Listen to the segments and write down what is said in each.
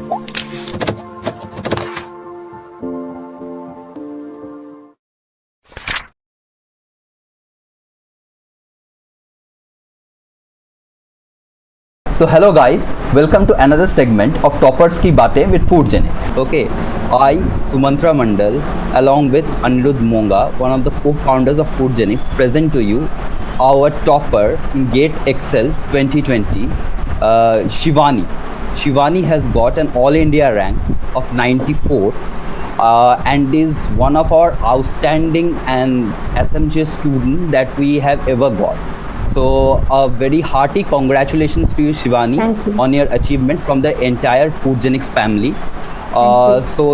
So hello guys, welcome to another segment of Toppers Ki Baatein with Foodgenics. Okay, I Sumantra Mandal along with Anirudh Monga, one of the co-founders of Foodgenics, present to you our topper in GATE Excel 2020, Shivani. Shivani has got an All India rank of 94 and is one of our outstanding and SMJ student that we have ever got. So a very hearty congratulations to you, Shivani, on your achievement from the entire Foodgenics family. Shivani,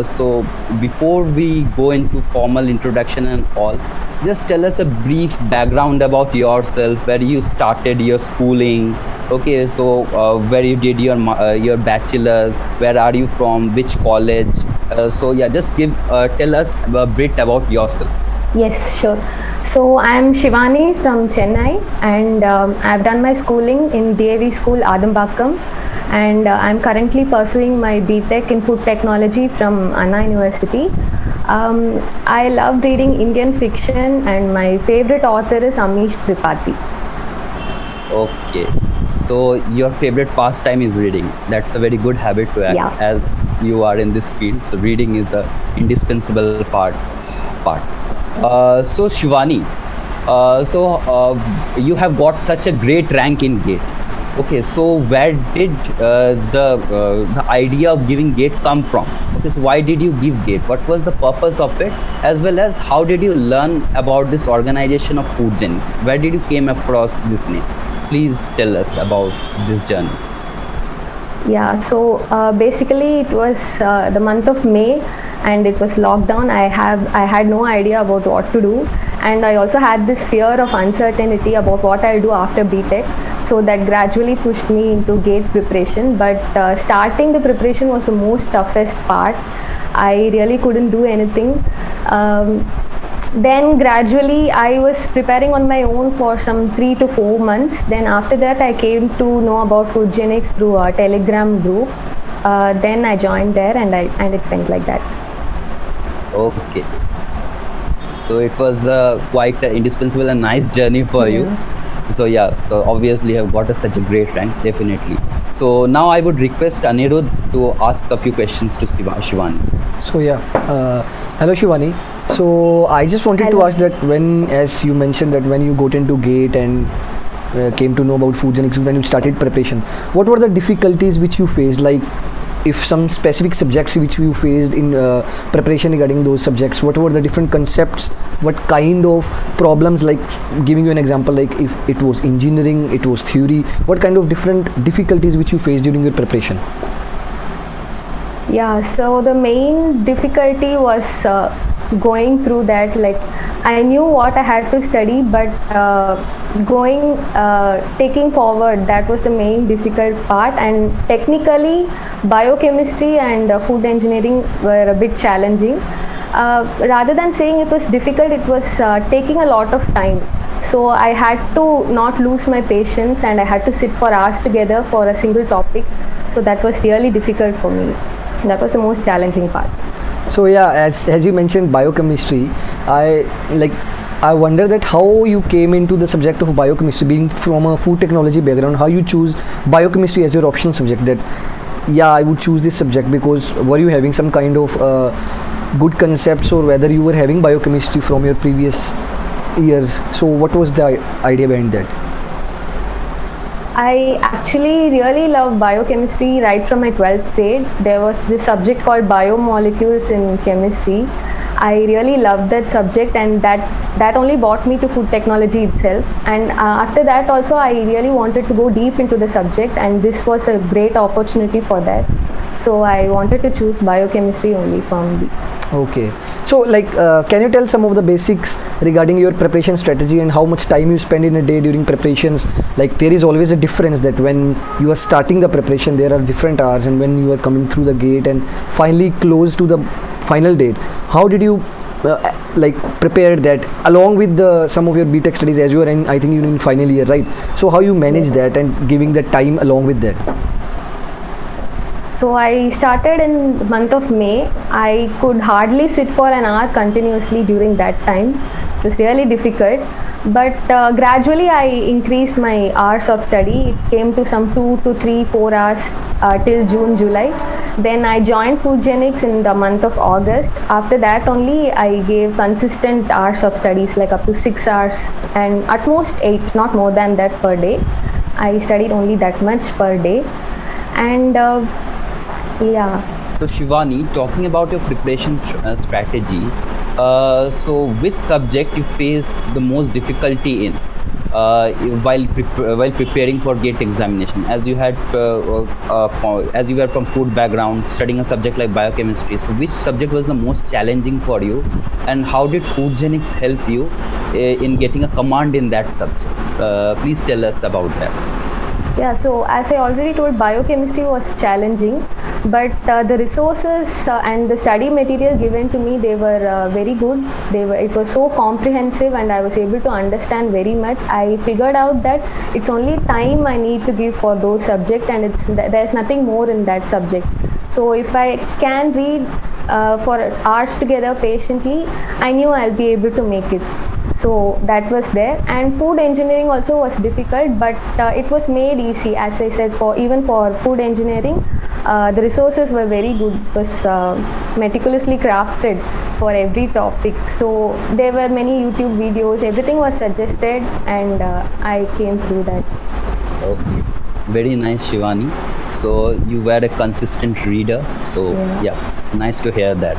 so before we go into formal introduction and all, just tell us a brief background about yourself, where you started your schooling. Okay, so where you did your bachelor's, where are you from, which college? Just tell us a bit about yourself. Yes, sure. So I am Shivani from Chennai, and I've done my schooling in DAV School Adambakkam, and I'm currently pursuing my BTech in Food Technology from Anna University. I love reading Indian fiction, and my favorite author is Amish Tripathi. Okay, so your favorite pastime is reading. That's a very good habit to have, as you are in this field. So reading is a indispensable part. So Shivani, you have got such a great rank in GATE. Okay, so where did the idea of giving GATE come from? Okay, so why did you give GATE? What was the purpose of it? As well as how did you learn about this organization of Foodgenics? Where did you came across this name? Please tell us about this journey. Yeah, so basically it was the month of May, and it was lockdown. I had no idea about what to do, and I also had this fear of uncertainty about what I'll do after BTech. So that gradually pushed me into GATE preparation. But starting the preparation was the most toughest part. I really couldn't do anything. Then gradually I was preparing on my own for some 3 to 4 months. Then after that I came to know about Foodgenics through a Telegram group. Then I joined there, and it went like that. Okay. So it was quite an indispensable and nice journey for you. So so obviously you have got such a great rank, definitely. So now I would request Anirudh to ask a few questions to Shivani. So hello Shivani. So I just wanted to ask that as you mentioned that when you got into GATE and came to know about Foodgenics, when you started preparation, what were the difficulties which you faced? Like, if some specific subjects which you faced in preparation regarding those subjects, what were the different concepts, what kind of problems, like giving you an example, like if it was engineering, it was theory, what kind of different difficulties which you faced during your preparation? Yeah, so the main difficulty was going through that. Like, I knew what I had to study, but taking forward, that was the main difficult part. And technically biochemistry and food engineering were a bit challenging. Rather than saying it was difficult, it was taking a lot of time. So I had to not lose my patience, and I had to sit for hours together for a single topic. So that was really difficult for me. That was the most challenging part. So as you mentioned biochemistry, I wonder that how you came into the subject of biochemistry, being from a food technology background, how you choose biochemistry as your optional subject. That I would choose this subject, because were you having some kind of good concepts, or whether you were having biochemistry from your previous years? So what was the idea behind that? I actually really love biochemistry right from my 12th grade. There was this subject called biomolecules in chemistry. I really loved that subject, and that only brought me to food technology itself. And after that also, I really wanted to go deep into the subject, and this was a great opportunity for that. So I wanted to choose biochemistry only from the. Okay. So can you tell some of the basics regarding your preparation strategy and how much time you spend in a day during preparations? Like, there is always a difference that when you are starting the preparation, there are different hours, and when you are coming through the gate and finally close to the final date, how did you prepare that along with some of your BTech studies, as you are in, I think you're in final year, right? So how you manage that and giving that time along with that? So I started in the month of May. I could hardly sit for an hour continuously during that time. It was really difficult. But gradually I increased my hours of study. It came to some 2 to 3, 4 hours till June, July. Then I joined Foodgenics in the month of August. After that only I gave consistent hours of studies, like up to 6 hours and at most 8, not more than that per day. I studied only that much per day. And yeah. So Shivani, talking about your preparation strategy, so which subject you face the most difficulty in while preparing for GATE examination? As you had as you were from food background, studying a subject like biochemistry, so which subject was the most challenging for you, and how did Foodgenics help you in getting a command in that subject? Please tell us about that. Yeah, so as I already told, biochemistry was challenging, but the resources and the study material given to me, they were very good. It was so comprehensive and I was able to understand very much. I figured out that it's only time I need to give for those subjects, and there's nothing more in that subject. So if I can read for hours together patiently, I knew I'll be able to make it. So that was there. And food engineering also was difficult, but it was made easy. As I said, even for food engineering, the resources were very good. It was meticulously crafted for every topic. So there were many YouTube videos, everything was suggested, and I came through that. Okay, very nice, Shivani. So you were a consistent reader. So yeah, nice to hear that.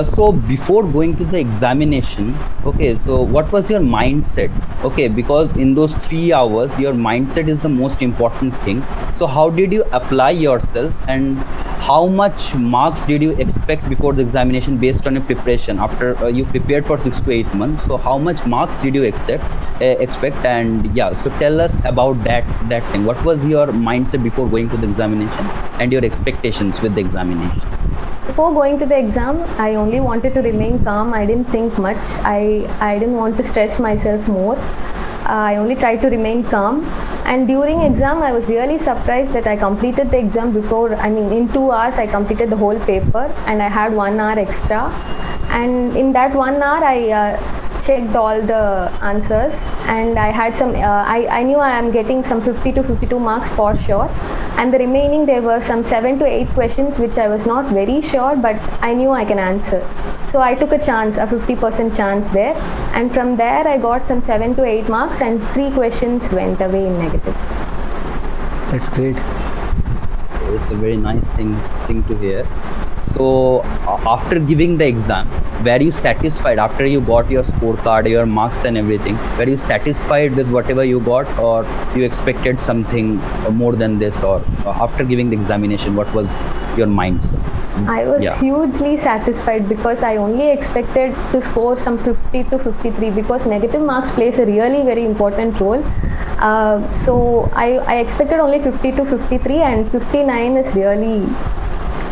So before going to the examination, okay, so what was your mindset? Okay, because in those 3 hours, your mindset is the most important thing. So how did you apply yourself, and how much marks did you expect before the examination based on your preparation? After you prepared for 6 to 8 months, so how much marks did you expect? And yeah, so tell us about that thing. What was your mindset before going to the examination, and your expectations with the examination? Before going to the exam, I only wanted to remain calm. I didn't think much. I didn't want to stress myself more. I only tried to remain calm. And during exam, I was really surprised that I completed the exam in 2 hours, I completed the whole paper, and I had 1 hour extra. And in that 1 hour, I checked all the answers, and I had I knew I am getting some 50 to 52 marks for sure. And the remaining, there were some 7 to 8 questions which I was not very sure, but I knew I can answer. So I took a chance, a 50% chance there, and from there I got some 7 to 8 marks, and 3 questions went away in negative. That's great. So it's a very nice thing to hear. So after giving the exam, were you satisfied after you got your scorecard, your marks and everything? Were you satisfied with whatever you got, or you expected something more than this? Or after giving the examination, what was your mindset? I was hugely satisfied, because I only expected to score some 50 to 53, because negative marks plays a really very important role. So I expected only 50 to 53, and 59 is really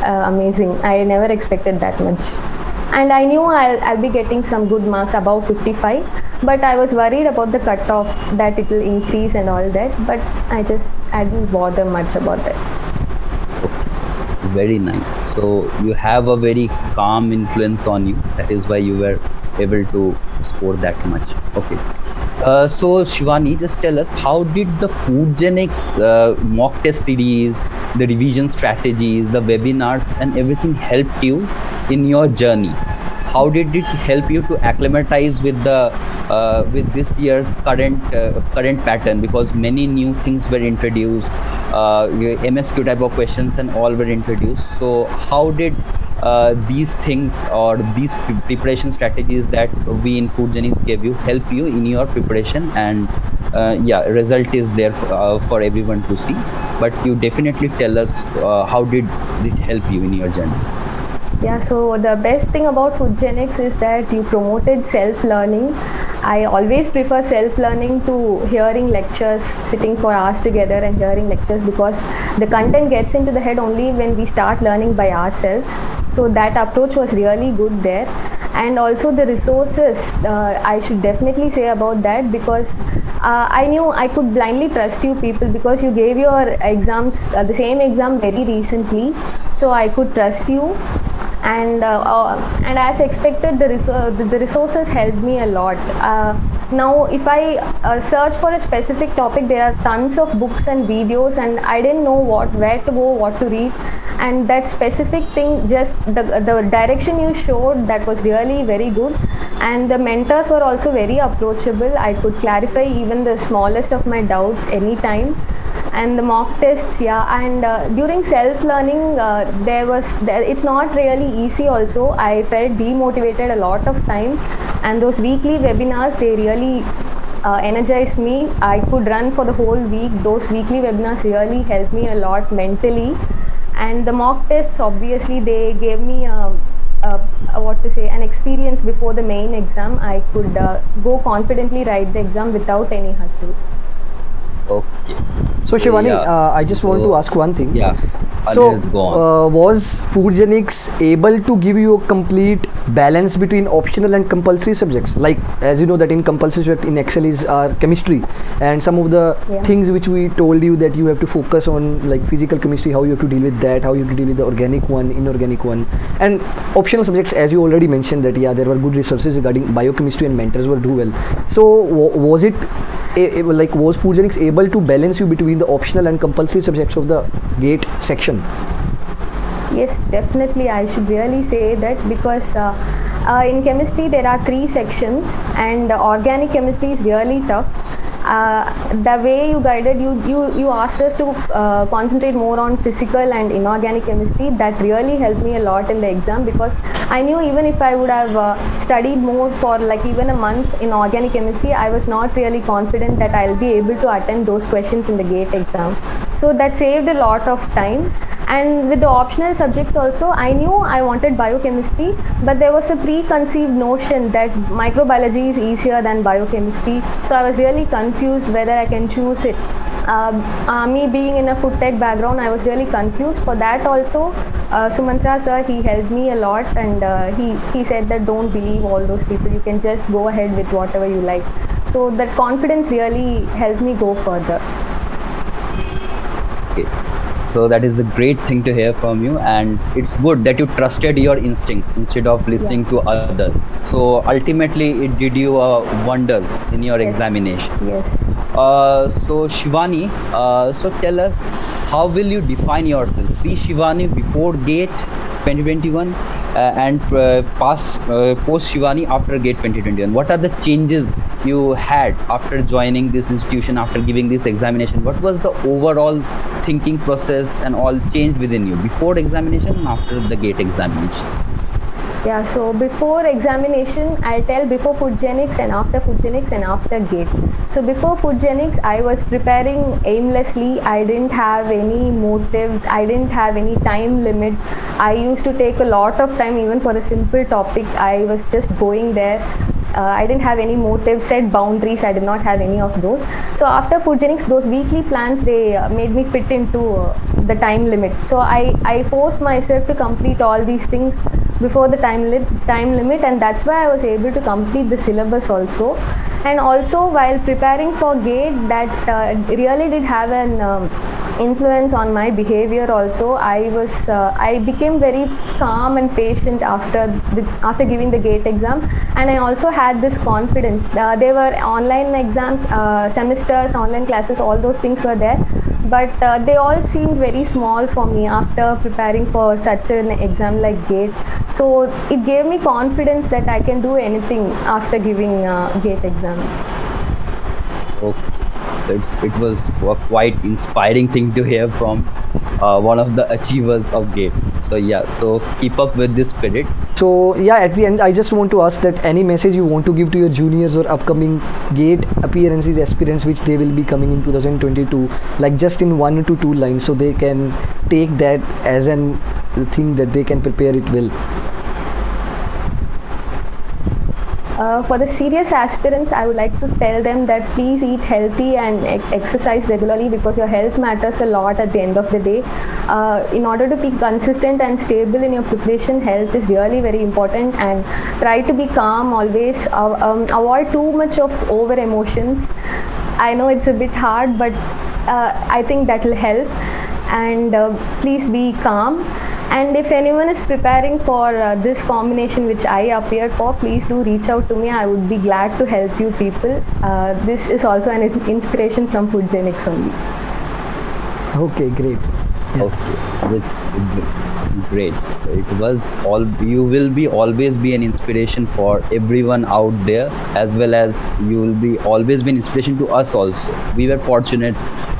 amazing. I never expected that much. And I knew I'll be getting some good marks, above 55, but I was worried about the cutoff, that it will increase and all that, but I didn't bother much about that. Okay. Very nice. So you have a very calm influence on you. That is why you were able to score that much. Okay. So Shivani, just tell us, how did the Foodgenics mock test series, the revision strategies, the webinars and everything helped you in your journey? How did it help you to acclimatize with with this year's current pattern? Because many new things were introduced, MSQ type of questions and all were introduced. So how did these things, or these preparation strategies that we in Foodgenics gave you, help you in your preparation? And result is there for everyone to see, but you definitely tell us how did it help you in your journey? Yeah, so the best thing about Foodgenics is that you promoted self-learning. I always prefer self-learning to hearing lectures, sitting for hours together and hearing lectures, because the content gets into the head only when we start learning by ourselves. So that approach was really good there. and also the resources. I should definitely say about that, because I knew I could blindly trust you people, because you gave your exams, the same exam very recently, so I could trust you. And as expected, the resources helped me a lot. Now if I search for a specific topic, there are tons of books and videos, and I didn't know where to go, what to read. And that specific thing, just the direction you showed, that was really very good. And the mentors were also very approachable. I could clarify even the smallest of my doubts anytime. And the mock tests, yeah, and during self-learning, it's not really easy also. I felt demotivated a lot of time, and those weekly webinars, they really energized me. I could run for the whole week. Those weekly webinars really helped me a lot mentally. And the mock tests, obviously, they gave me an experience before the main exam. I could go confidently write the exam without any hustle. Okay. So Shivani, yeah. I just want to ask one thing. Yeah. So, Go on. was Foodgenics able to give you a complete balance between optional and compulsory subjects? Like, as you know that in compulsory subject in Excel is chemistry, and some of the things which we told you that you have to focus on, like physical chemistry, how you have to deal with that, how you have to deal with the organic one, inorganic one, and optional subjects, as you already mentioned that there were good resources regarding biochemistry and mentors were do well. So, was it was Foodgenics able to balance you between the optional and compulsory subjects of the GATE section? Yes, definitely. I should really say that, because in chemistry there are 3 sections, and organic chemistry is really tough. The way you guided, you asked us to concentrate more on physical and inorganic chemistry. That really helped me a lot in the exam, because I knew even if I would have studied more for like even a month in organic chemistry, I was not really confident that I'll be able to attend those questions in the GATE exam. So that saved a lot of time. And with the optional subjects also, I knew I wanted biochemistry, but there was a preconceived notion that microbiology is easier than biochemistry. So I was really confused whether I can choose it. Me being in a food tech background, I was really confused. For that also, Sumantra sir, he helped me a lot, and he said that don't believe all those people, you can just go ahead with whatever you like. So that confidence really helped me go further. Okay. So that is a great thing to hear from you, and it's good that you trusted your instincts instead of listening to others. So ultimately it did you wonders in your examination. Yes. So Shivani, so tell us, how will you define yourself? Be Shivani before GATE 2021 and post Shivani after GATE 2021. What are the changes you had after joining this institution, after giving this examination? What was the overall thinking process and all change within you before examination and after the GATE examination? Yeah, so before examination, I'll tell before Foodgenics and after Foodgenics and after GATE. So before Foodgenics, I was preparing aimlessly. I didn't have any motive. I didn't have any time limit. I used to take a lot of time even for a simple topic. I was just going there. I didn't have any motive, set boundaries. I did not have any of those. So after Foodgenics, those weekly plans, they made me fit into the time limit. So I forced myself to complete all these things before the time limit, and that's why I was able to complete the syllabus also. And also while preparing for GATE, that really did have an influence on my behavior also. I became very calm and patient after giving the GATE exam, and I also had this confidence. There were online exams, semesters, online classes, all those things were there, but they all seemed very small for me after preparing for such an exam like GATE. So it gave me confidence that I can do anything after giving GATE exam. Okay. So it was a quite inspiring thing to hear from one of the achievers of GATE. So yeah, so keep up with this spirit. So yeah, at the end, I just want to ask that any message you want to give to your juniors or upcoming GATE appearances, aspirants, which they will be coming in 2022, like just in 1 to 2 lines, so they can take that as an thing that they can prepare it well. For the serious aspirants, I would like to tell them that please eat healthy and exercise regularly, because your health matters a lot at the end of the day. In order to be consistent and stable in your preparation, health is really very important, and try to be calm always. Avoid too much of over emotions. I know it's a bit hard, but I think that will help. And please be calm. And if anyone is preparing for this combination which I appeared for, please do reach out to me. I would be glad to help you people. This is also an inspiration from Foodgenics only. Okay, great. Yeah. Okay, this great. So it was all. You will be always be an inspiration for everyone out there, as well as you will be always be an inspiration to us also. We were fortunate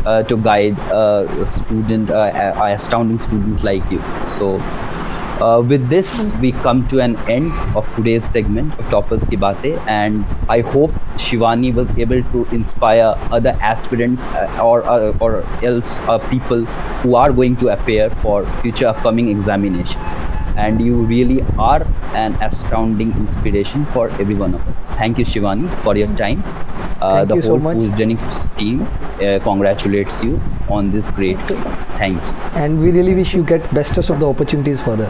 to guide a student, a astounding student like you. So with this, we come to an end of today's segment of Toppers Ki Baatein, and I hope Shivani was able to inspire other aspirants or else people who are going to appear for future upcoming examinations. And you really are an astounding inspiration for every one of us. Thank you, Shivani, for your time. Thank The you so whole much. Foodgenics team congratulates you on this great feat. Thank you. And we really wish you get bestest of the opportunities further.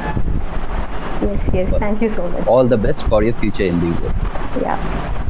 Yes, thank you so much. All the best for your future endeavors. Yeah.